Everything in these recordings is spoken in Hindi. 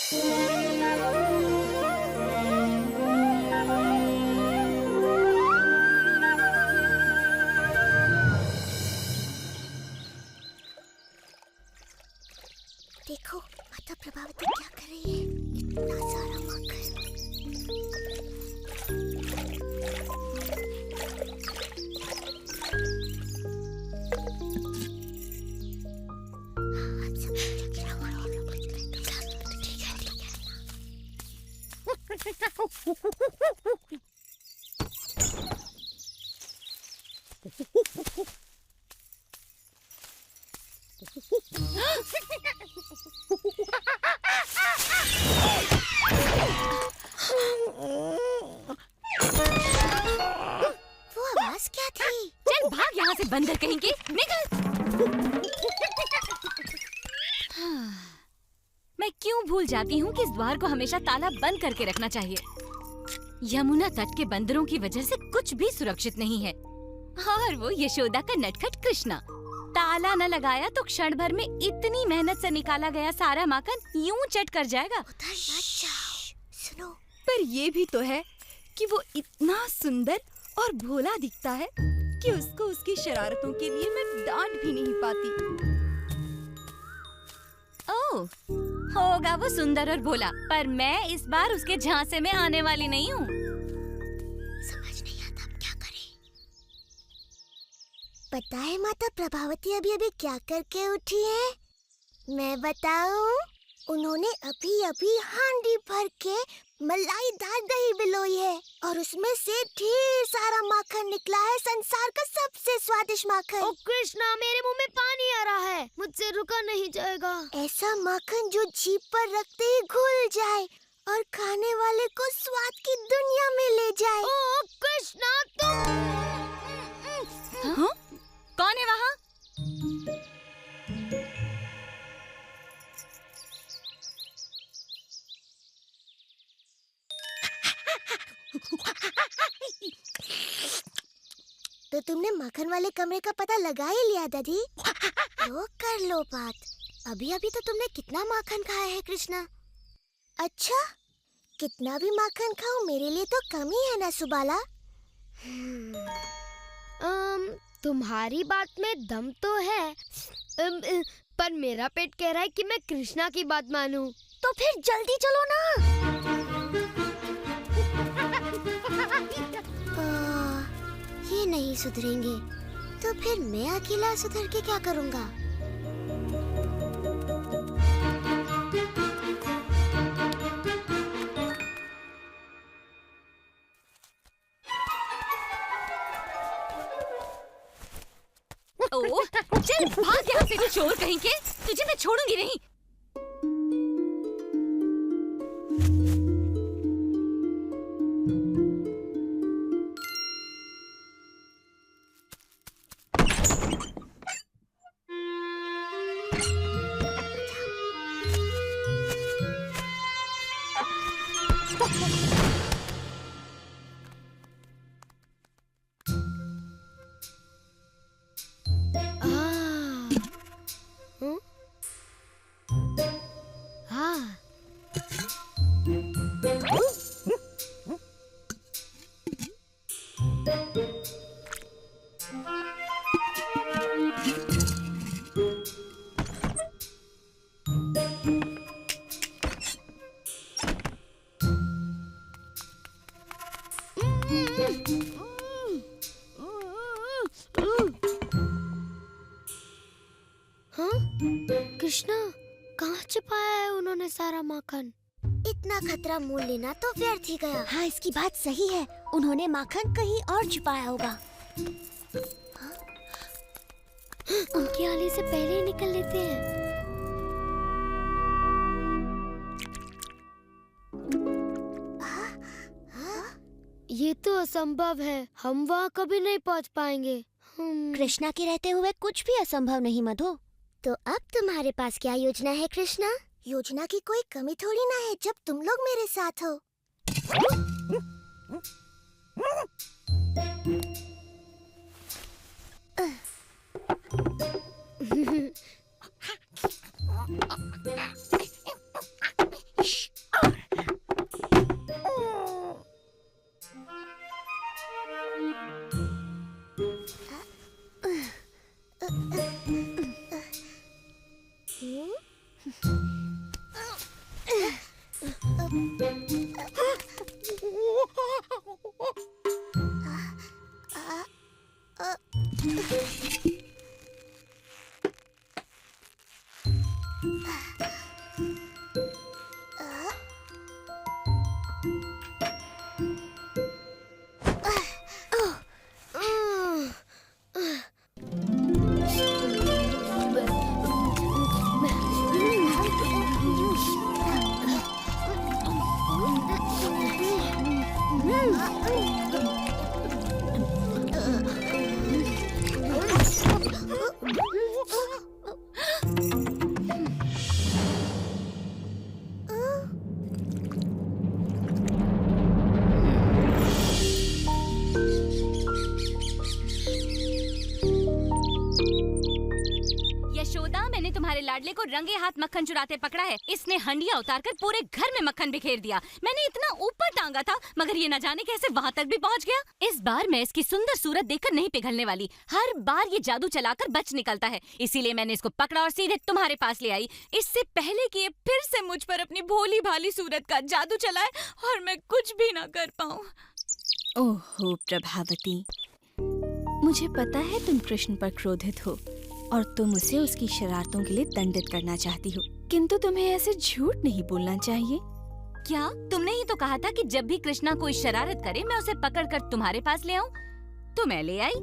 देखो माता प्रभावती क्या कर रही है, इतना सारा माखन। वो आवाज क्या थी? चल भाग यहाँ से बंदर कहेंगे, निकल। मैं क्यों भूल जाती हूँ कि इस द्वार को हमेशा ताला बंद करके रखना चाहिए। यमुना तट के बंदरों की वजह से कुछ भी सुरक्षित नहीं है। और वो यशोदा का नटखट कृष्णा, ताला न लगाया तो क्षण भर में इतनी मेहनत से निकाला गया सारा माखन यूं चट कर जाएगा। उधर मत जाओ, सुनो। पर ये भी तो है कि वो इतना सुंदर और भोला दिखता है कि उसको उसकी शरारतों के लिए मैं डांट भी नहीं पाती। ओह, होगा वो सुंदर और भोला, पर मैं इस बार उसके झांसे में आने वाली नहीं हूँ। समझ नहीं आता अब क्या करें। पता है माता प्रभावती अभी अभी क्या करके उठी है? मैं बताऊं? उन्होंने अभी अभी हांडी भर के मलाईदार दही बिलोई है और उसमें से ढेर सारा माखन निकला है, संसार का सबसे स्वादिष्ट माखन। ओ कृष्णा, मेरे मुंह में पानी आ रहा है, मुझसे रुका नहीं जाएगा। ऐसा माखन जो जीभ पर रखते ही घुल जाए और खाने वाले को स्वाद की दुनिया में ले जाए। ओ कृष्णा, तुम हाँ? कौन है वहाँ? तो तुमने माखन वाले कमरे का पता लगा ही लिया दादी? तो कर लो बात। अभी अभी तो तुमने कितना माखन खाया है कृष्णा? अच्छा, कितना भी माखन खाओ मेरे लिए तो कम ही है ना सुबाला? तुम्हारी बात में दम तो है, पर मेरा पेट कह रहा है कि मैं कृष्णा की बात मानूं। तो फिर जल्दी चलो ना। ये नहीं सुधरेंगे तो फिर मैं अकेला सुधर के क्या करूँगा? ओह, चल भाग यहाँ से चोर कहेंगे, तुझे मैं छोड़ूंगी नहीं। कृष्णा, कहाँ छिपाया है उन्होंने सारा माखन? इतना खतरा मोल लेना तो व्यर्थ ही गया। हाँ, इसकी बात सही है, उन्होंने माखन कहीं और छुपाया होगा। उनकी आने से पहले ही निकल लेते हैं। ये तो असंभव है, हम वहाँ कभी नहीं पहुँच पाएंगे। कृष्णा के रहते हुए कुछ भी असंभव नहीं मधु। तो अब तुम्हारे पास क्या योजना है कृष्णा? योजना की कोई कमी थोड़ी ना है जब तुम लोग मेरे साथ हो। यशोदा, मैंने तुम्हारे लाडले को रंगे हाथ मक्खन चुराते पकड़ा है। इसने हंडिया उतारकर पूरे घर में मक्खन बिखेर दिया। मैंने इतना ऊपर टांगा था, मगर ये न जाने कैसे वहाँ तक भी पहुँच गया। इस बार मैं इसकी सुंदर सूरत देखकर नहीं पिघलने वाली। हर बार ये जादू चलाकर बच निकलता है, इसीलिए मैंने इसको पकड़ा और सीधे तुम्हारे पास ले आई। इससे पहले कि ये फिर से मुझ पर अपनी भोली भाली सूरत का जादू चलाए और मैं कुछ भी न कर पाऊँ। ओहो प्रभावती, मुझे पता है तुम कृष्ण पर क्रोधित हो और तुम उसे उसकी शरारतों के लिए दंडित करना चाहती हो, किंतु तुम्हें ऐसे झूठ नहीं बोलना चाहिए। क्या तुमने ही तो कहा था कि जब भी कृष्णा कोई शरारत करे मैं उसे पकड़कर तुम्हारे पास ले आऊं? तो मैं ले आई।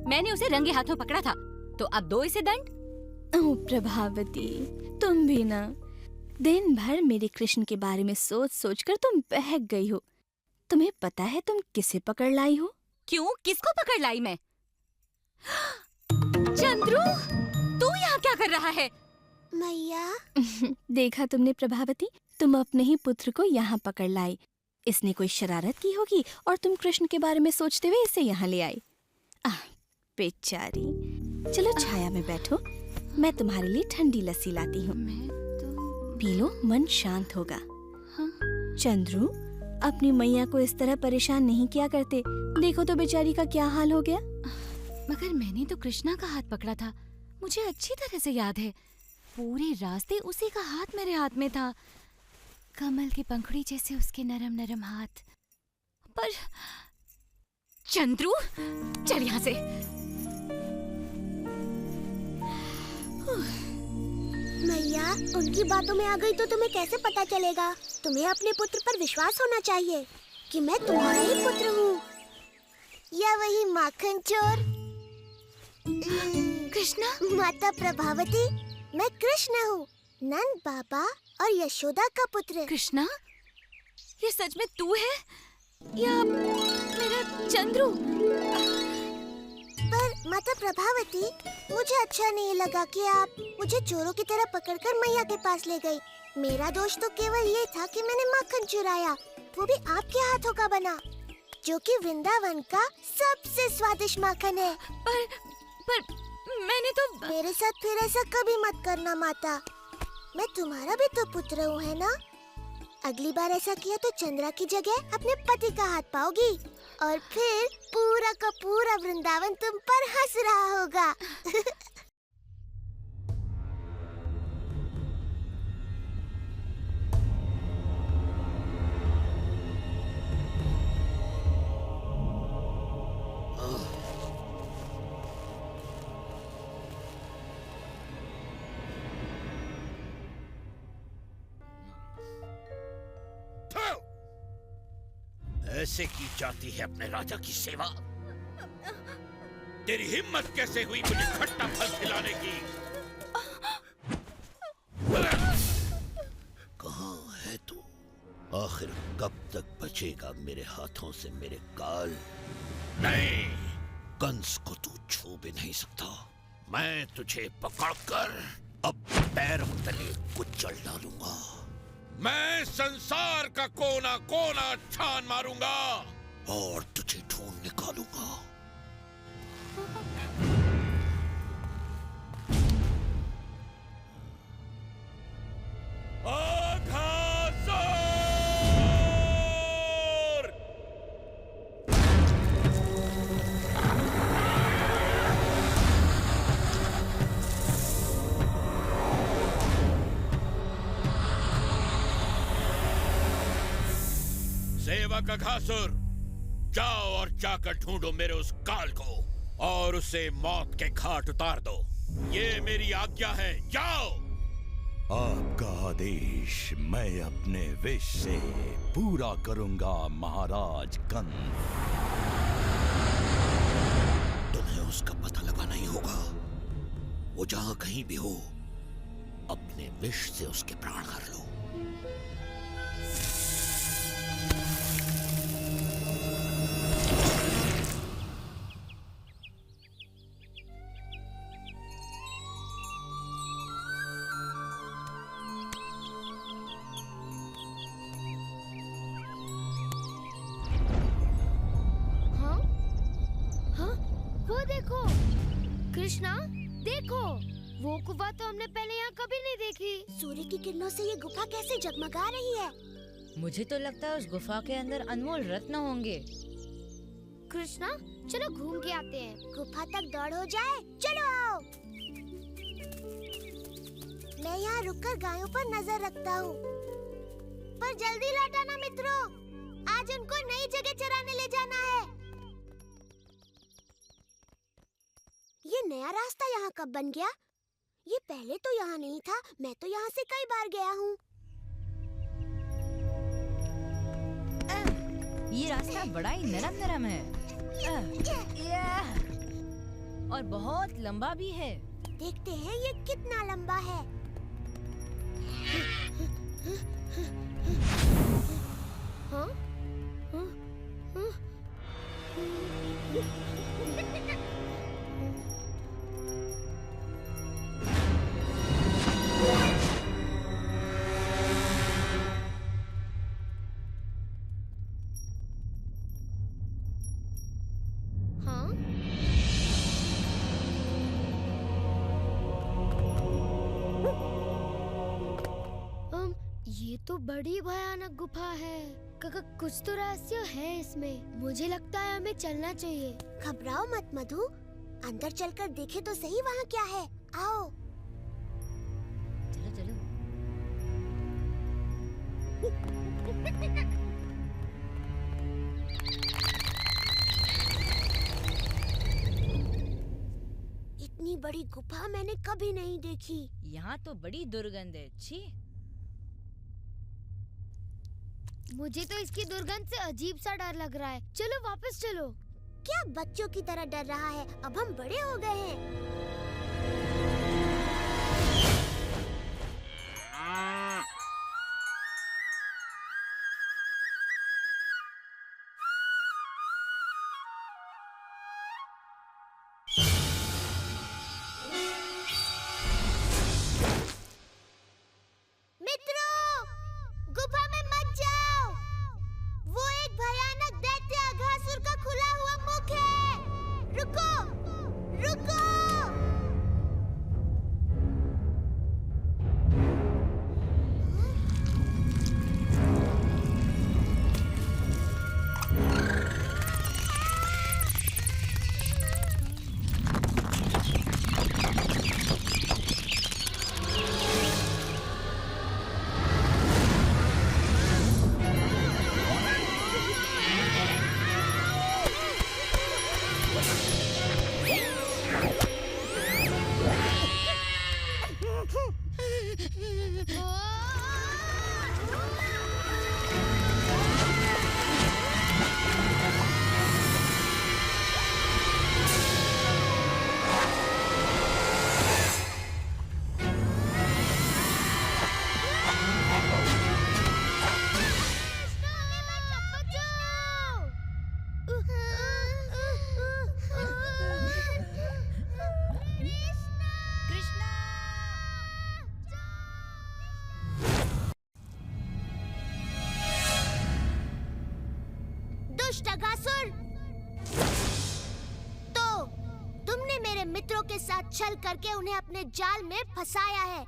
मैंने उसे रंगे हाथों पकड़ा था, तो अब दो इसे दंड। ओह प्रभावती, तुम भी ना, दिन भर मेरे कृष्ण के बारे में सोच सोच कर तुम बहक गई हो। तुम्हें पता है तुम किसे पकड़ लाई हो? क्यों, किसको पकड़ लाई मैं? चंद्रू, तू यहाँ क्या कर रहा है? मैया, देखा तुमने प्रभावती, तुम अपने ही पुत्र को यहाँ पकड़ लाई। इसने कोई शरारत की होगी और तुम कृष्ण के बारे में सोचते हुए इसे यहाँ ले आई। बेचारी, चलो छाया में बैठो, मैं तुम्हारे लिए ठंडी लस्सी लाती हूँ। पी लो, मन शांत होगा। चंद्रू, अपनी मैया को इस तरह परेशान नहीं किया करते। देखो तो बेचारी का क्या हाल हो गया। मगर मैंने तो कृष्णा का हाथ पकड़ा था, मुझे अच्छी तरह से याद है। पूरे रास्ते उसी का हाथ मेरे हाथ में था, कमल की पंखुड़ी जैसे उसके नरम नरम हाथ। पर चंद्रू, चल यहाँ से। मैया, उनकी बातों में आ गई तो तुम्हें कैसे पता चलेगा? तुम्हें अपने पुत्र पर विश्वास होना चाहिए कि मैं तुम्हारा ही पुत्र हूँ, या वही माखन चोर कृष्णा? माता प्रभावती, मैं कृष्ण हूँ, नंद बाबा और यशोदा का पुत्र। कृष्णा, ये सच में तू है या मेरा चंद्रू? पर माता प्रभावती, मुझे अच्छा नहीं लगा कि आप मुझे चोरों की तरह पकड़कर मैया के पास ले गई। मेरा दोष तो केवल ये था कि मैंने माखन चुराया, वो भी आपके हाथों का बना, जो कि वृंदावन का सबसे स्वादिष्ट माखन है। पर मैंने तो... मेरे साथ फिर ऐसा कभी मत करना माता, मैं तुम्हारा भी तो पुत्र हूँ, है ना? अगली बार ऐसा किया तो चंद्रा की जगह अपने पति का हाथ पाओगी और फिर पूरा का पूरा वृंदावन तुम पर हंस रहा होगा। ऐसे की जाती है अपने राजा की सेवा? तेरी हिम्मत कैसे हुई मुझे खट्टा फल खिलाने की? कहाँ है तू? आखिर कब तक बचेगा मेरे हाथों से मेरे काल? नहीं, कंस को तू छू भी नहीं सकता। मैं तुझे पकड़कर अब पैरों तले कुचल डालूंगा। मैं संसार का कोना कोना छान मारूंगा और तुझे ढूंढ निकालूंगा। सेवक अघासुर, जाओ और जाकर ढूंढो मेरे उस काल को और उसे मौत के घाट उतार दो। ये मेरी आज्ञा है, जाओ। आपका आदेश मैं अपने विश से पूरा करूंगा महाराज कंस। तुम्हें उसका पता लगाना ही होगा। वो जहां कहीं भी हो, अपने विश से उसके प्राण हर लो। देखो कृष्णा, देखो वो गुफा तो हमने पहले यहाँ कभी नहीं देखी। सूर्य की किरणों से ये गुफा कैसे जगमगा रही है? मुझे तो लगता है उस गुफा के अंदर अनमोल रत्न होंगे। कृष्णा, चलो घूम के आते हैं। गुफा तक दौड़ हो जाए, चलो आओ। मैं यहाँ रुककर गायों पर नजर रखता हूँ, पर जल्दी लौटाना मित्रों, आज उनको नई जगह चराने ले जाना है। ये नया रास्ता यहाँ कब बन गया? ये पहले तो यहाँ नहीं था। मैं तो यहाँ से कई बार गया हूँ। ये रास्ता बड़ा ही नरम नरम है और बहुत लंबा भी है। देखते हैं ये कितना लंबा है। हाँ? ये तो बड़ी भयानक गुफा है। कुछ तो रहस्य है इसमें। मुझे लगता है हमें चलना चाहिए। घबराओ मत मधु, अंदर चलकर देखे तो सही वहाँ क्या है। आओ। चलो चलो। इतनी बड़ी गुफा मैंने कभी नहीं देखी। यहाँ तो बड़ी दुर्गंध है। छी। मुझे तो इसकी दुर्गंध से अजीब सा डर लग रहा है। चलो वापस चलो। क्या बच्चों की तरह डर रहा है? अब हम बड़े हो गए हैं। अघासुर, तो तुमने मेरे मित्रों के साथ छल करके उन्हें अपने जाल में फंसाया है।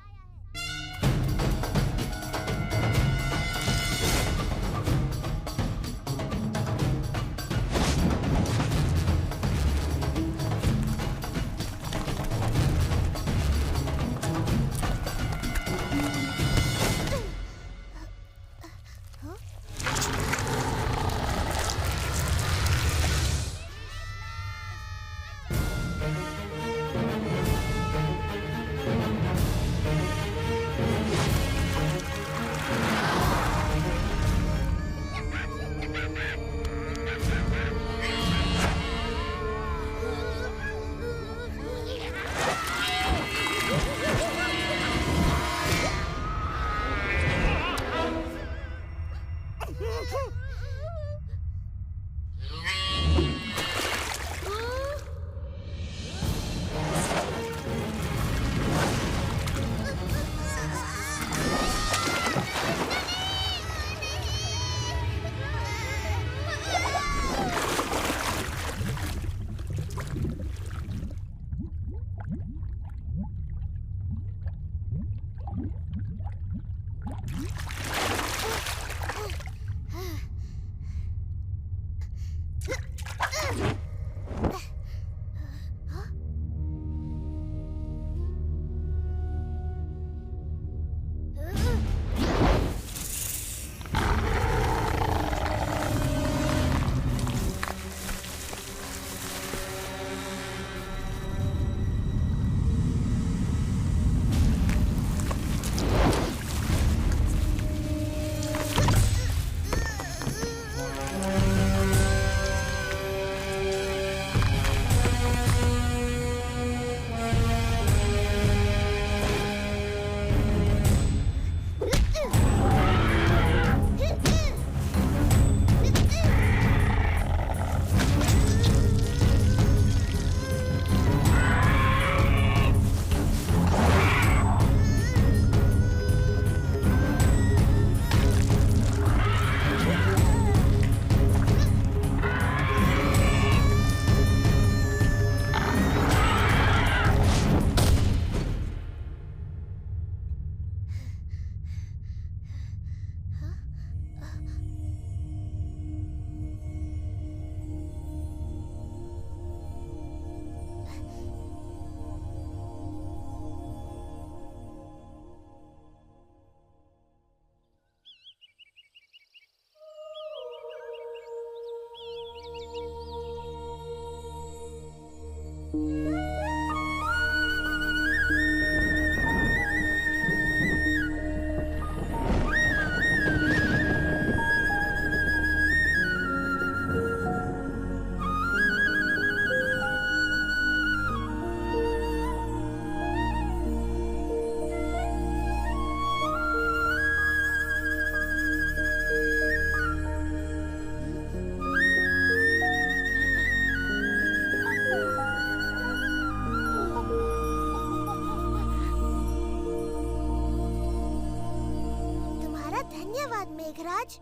धन्यवाद मेघराज,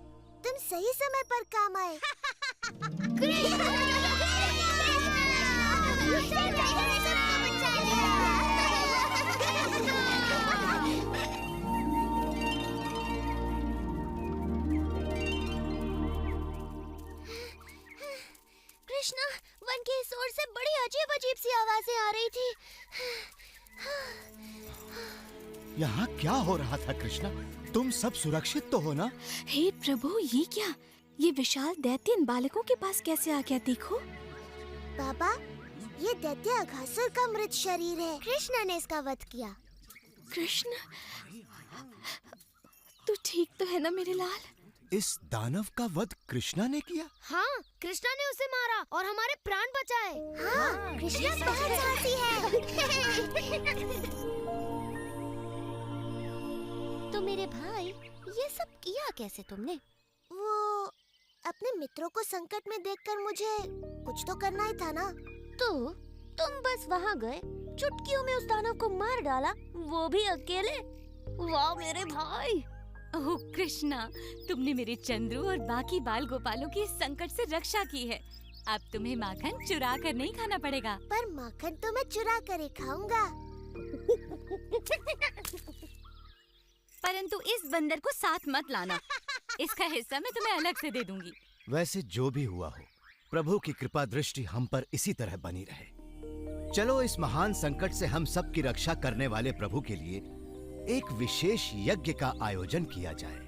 तुम सही समय पर काम आए। कृष्णा, वन के इस ओर से बड़ी अजीब अजीब सी आवाजें आ रही थी। यहाँ क्या हो रहा था कृष्णा? तुम सब सुरक्षित तो हो ना? हे प्रभु, ये क्या? ये विशाल दैत्य इन बालकों के पास कैसे आ गया? देखो बाबा, ये दैत्य अघासुर का मृत शरीर है। कृष्णा ने इसका वध किया। कृष्ण, तू ठीक तो है ना मेरे लाल? इस दानव का वध कृष्णा ने किया? हाँ, कृष्णा ने उसे मारा और हमारे प्राण बचाए। हाँ, कृष्णा बहुत साहसी है। तो मेरे भाई, ये सब किया कैसे तुमने? वो अपने मित्रों को संकट में देखकर मुझे कुछ तो करना ही था ना। तो तुम बस वहाँ गए, चुटकियों में उस दानव को मार डाला, वो भी अकेले। वाह मेरे भाई! ओह कृष्णा, तुमने मेरे चंद्रू और बाकी बाल गोपालों की इस संकट से रक्षा की है। अब तुम्हें माखन चुरा कर नहीं खाना पड़ेगा। पर माखन तो मैं चुरा कर ही खाऊंगा। परंतु इस बंदर को साथ मत लाना। इसका हिस्सा मैं तुम्हें अलग से दे दूंगी। वैसे जो भी हुआ हो, प्रभु की कृपा दृष्टि हम पर इसी तरह बनी रहे। चलो इस महान संकट से हम सब की रक्षा करने वाले प्रभु के लिए एक विशेष यज्ञ का आयोजन किया जाए।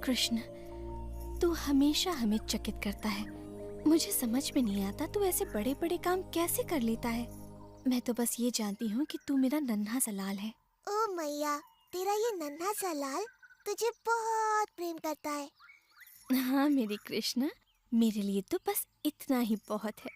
कृष्ण, तू हमेशा हमें चकित करता है। मुझे समझ में नहीं आता तू ऐसे बड़े बड़े काम कैसे कर लेता है। मैं तो बस ये जानती हूँ कि तू मेरा नन्हा सा लाल है। ओ मैया, तेरा ये नन्हा सा लाल तुझे बहुत प्रेम करता है। हाँ मेरी कृष्ण, मेरे लिए तो बस इतना ही बहुत है।